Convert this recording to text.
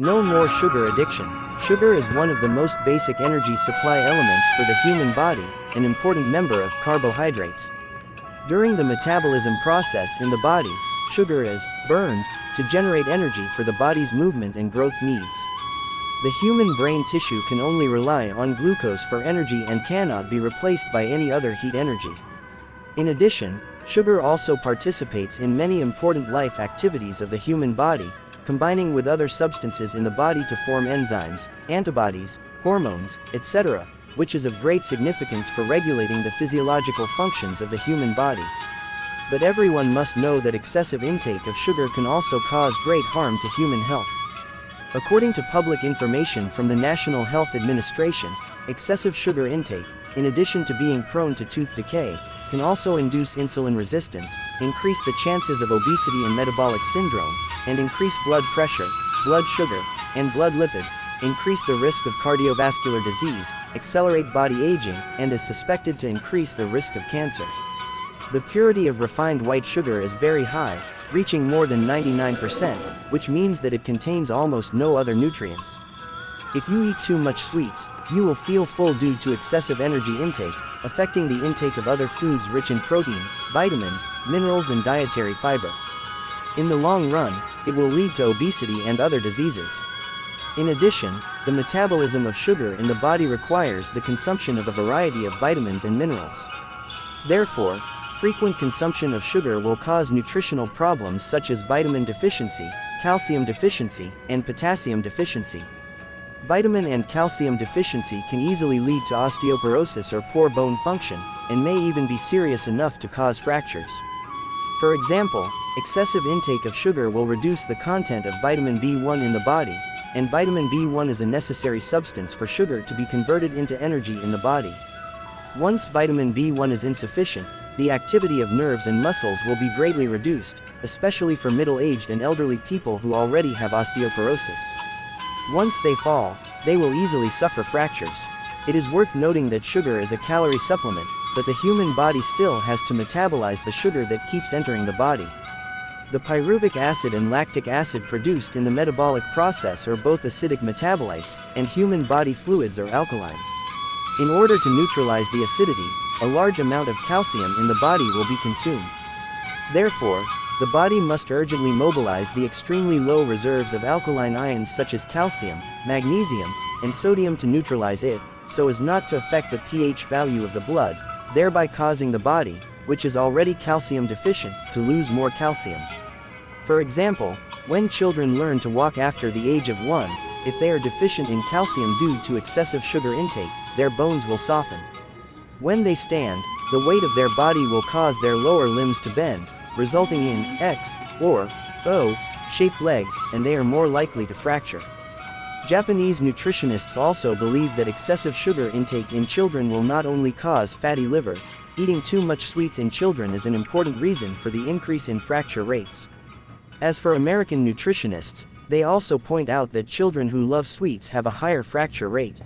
No more sugar addiction. Sugar is one of the most basic energy supply elements for the human body, an important member of carbohydrates. During the metabolism process in the body, sugar is burned to generate energy for the body's movement and growth needs. The human brain tissue can only rely on glucose for energy and cannot be replaced by any other heat energy. In addition, sugar also participates in many important life activities of the human body, combining with other substances in the body to form enzymes, antibodies, hormones, etc., which is of great significance for regulating the physiological functions of the human body. But everyone must know that excessive intake of sugar can also cause great harm to human health. According to public information from the National Health Administration, excessive sugar intake, in addition to being prone to tooth decay, can also induce insulin resistance, increase the chances of obesity and metabolic syndrome, and increase blood pressure, blood sugar, and blood lipids, increase the risk of cardiovascular disease, accelerate body aging, and is suspected to increase the risk of cancer. The purity of refined white sugar is very high, reaching more than 99%, which means that it contains almost no other nutrients. If you eat too much sweets, you will feel full due to excessive energy intake, affecting the intake of other foods rich in protein, vitamins, minerals and dietary fiber. In the long run, it will lead to obesity and other diseases. In addition, the metabolism of sugar in the body requires the consumption of a variety of vitamins and minerals. Therefore, frequent consumption of sugar will cause nutritional problems such as vitamin deficiency, calcium deficiency, and potassium deficiency. Vitamin and calcium deficiency can easily lead to osteoporosis or poor bone function, and may even be serious enough to cause fractures. For example, excessive intake of sugar will reduce the content of vitamin B1 in the body, and vitamin B1 is a necessary substance for sugar to be converted into energy in the body. Once vitamin B1 is insufficient, the activity of nerves and muscles will be greatly reduced, especially for middle-aged and elderly people who already have osteoporosis. Once they fall, they will easily suffer fractures. It is worth noting that sugar is a calorie supplement, but the human body still has to metabolize the sugar that keeps entering the body. The pyruvic acid and lactic acid produced in the metabolic process are both acidic metabolites, and human body fluids are alkaline. In order to neutralize the acidity, a large amount of calcium in the body will be consumed. Therefore, the body must urgently mobilize the extremely low reserves of alkaline ions such as calcium, magnesium, and sodium to neutralize it, so as not to affect the pH value of the blood, thereby causing the body, which is already calcium deficient, to lose more calcium. For example, when children learn to walk after the age of 1, if they are deficient in calcium due to excessive sugar intake, their bones will soften. When they stand, the weight of their body will cause their lower limbs to bend, resulting in X or O-shaped legs, and they are more likely to fracture. Japanese nutritionists also believe that excessive sugar intake in children will not only cause fatty liver, eating too much sweets in children is an important reason for the increase in fracture rates. As for American nutritionists, they also point out that children who love sweets have a higher fracture rate.